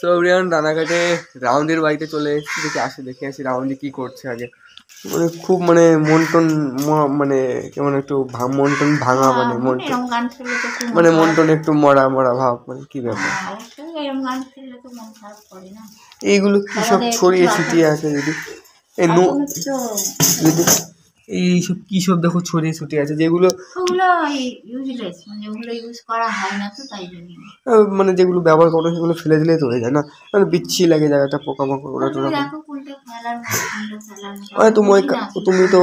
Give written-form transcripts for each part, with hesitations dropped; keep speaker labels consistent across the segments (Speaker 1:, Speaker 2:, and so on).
Speaker 1: সৌরিয়ান রানাঘাটে রাউন্ডের বাড়িতে চলে এসেছি, দেখে আসি রাউন্ডে কি করছে আগে। মানে খুব মানে মন টন মানে কেমন একটু মন টন ভাঙা, মানে মন মানে মন টন একটু মরা মরা ভাব, মানে কি ব্যাপার এইগুলো কি সব ছড়িয়ে ছিটিয়ে আছে। যদি যদি এইসব কি সব দেখো ছড়িয়ে ছিটিয়ে আছে, যেগুলো মানে যেগুলো ব্যবহার করো সেগুলো ফেলে দিলেই তো হয়ে যায় না, মানে বিচ্ছি লাগে জায়গাটা, পোকামাকড় ওরা তো তুমি তো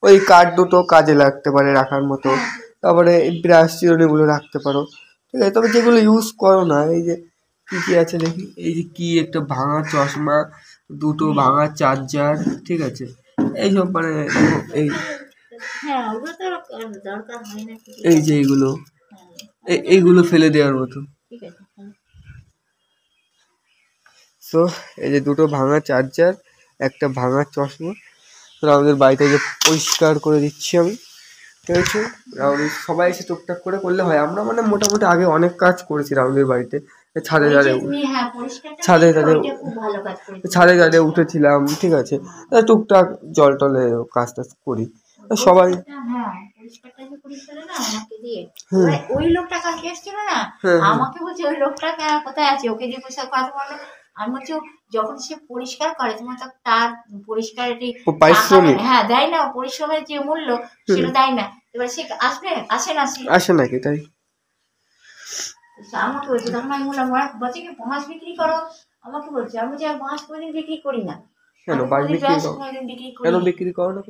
Speaker 1: ওই কাঠ দুটো কাজে লাগতে পারে রাখার মতো, তারপরে ব্রাশ চিরুনিগুলো রাখতে পারো, ঠিক আছে। তবে যেগুলো ইউজ করো না, এই যে কি কি আছে দেখি, এই যে কি একটা ভাঙা চশমা, দুটো ভাঙা চার্জার, ঠিক আছে, এইসব মানে এই এই যে এইগুলো ফেলে দেওয়ার মতো। তো এই যে দুটো ভাঙা চার্জার, একটা ভাঙা চশমা, আমাদের বাড়িতে যে পরিষ্কার করে দিচ্ছি আমি, ঠিক আছে। রাউন্ডের সবাই এসে টুকটাক করে করলে হয়। আমরা মানে মোটামুটি আগে অনেক কাজ করেছি রাউন্ডের বাড়িতে, ছাদে ছাদে উঠেছিলাম, ঠিক আছে, টুকটাক জল টলে কাজ টাজ করি সবাই।
Speaker 2: ওই লোকটা কালকে এসেছিল না, আমাকে বলছে ওই লোকটা কোথায় আছে, ওকে যে পয়সা কথা বলো। আমি বলছি যখন সে পরিষ্কার করে তোমার তার পরিষ্কার হ্যাঁ দেয় না, পরিশ্রমের যে মূল্য সেটা দেয় না। এবার সে আসে নাকি
Speaker 1: তাই
Speaker 2: আমাকে বলছে, তখন আমি বললাম বলছে কি মাছ বিক্রি করো, আমাকে বলছে। আমি বলছি মাছ কোনোদিন বিক্রি করি না।
Speaker 1: কেন বিক্রি করো না?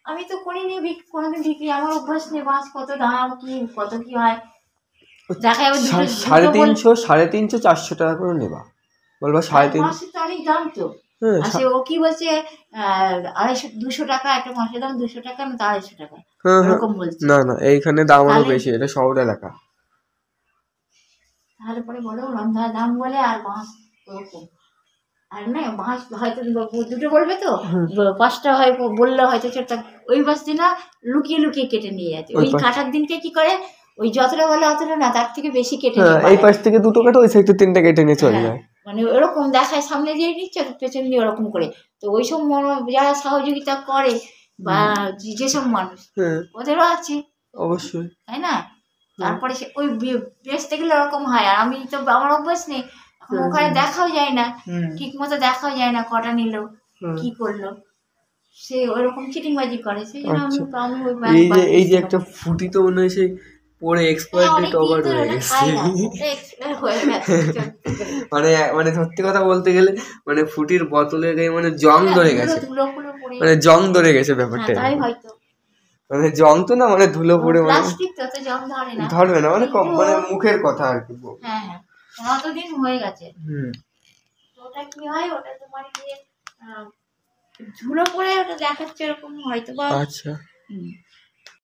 Speaker 2: আমি তো করিনি কোনোদিন বিক্রি, আমার অভ্যাস নেই। মাছ কত দাম, কি কত কি হয় দেখা যাবে
Speaker 1: 350, 400 টাকা করে নেবা, বলবা 350
Speaker 2: তো অনেক দাম তো। আসে ও কি বলছে 200 টাকা একটা মাছের দাম, 200 টাকা না 250 টাকা এরকম বলছে।
Speaker 1: না না, এইখানে দাম আরো বেশি, এটা শহর এলাকা।
Speaker 2: তাহলে পরে বলো রন্ধা দাম বলে আর মাছ ওরকম। আর না মাছ হয়তো দুটো বলবে তো, 5টা হয় বললে হয়তো সেটা ওই মাছ দিন লুকিয়ে লুকিয়ে কেটে নিয়ে যাচ্ছে। ওই কাটার দিনকে কি করে, ওই যতটা বলে অতটা না, তার থেকে বেশি কেটে নিয়ে
Speaker 1: এই পাশ থেকে দুটো কাটা, ওই সাইড থেকে 3টা কেটে নিয়ে চলে যায়।
Speaker 2: মানে ওরকম দেখায়, সামনে দিয়ে নিচ্ছে পেছন দিয়ে ওরকম করে। তো ওইসব যারা সহযোগিতা করে বা যেসব মানুষ, ওদেরও আছে
Speaker 1: অবশ্যই,
Speaker 2: তাই না। তারপরে সে ওই বেচতে গেলে ওরকম হয়। আর আমি তো আমার অভ্যাস নেই, এখন ওখানে দেখাও যায় না, ঠিক মতো দেখাও যায় না কটা নিল কি করলো, সে ওইরকম চিটিংবাজি করে। সেই জন্য
Speaker 1: এই যে একটা ফুটি তো মনে হয় সেই পরে এক্সপায়ার ডেট ওভার হয়ে গেছে। মানে সত্যি কথা বলতে গেলে মানে ফুটির বোতলের গায়ে মানে জং ধরে গেছে, মানে জং ধরে গেছে ব্যাপারটা। মানে জং তো না, মানে ধুলো পড়ে, মানে ধরবে না, মানে মানে মুখের কথা আর কি।
Speaker 2: হ্যাঁ হ্যাঁ, অতদিন হয়ে গেছে। ওটা কি হয়, ওটা তোমার ধুলো পড়ে ওটা দেখাচ্ছে এরকম হয়তো বা।
Speaker 1: আচ্ছা,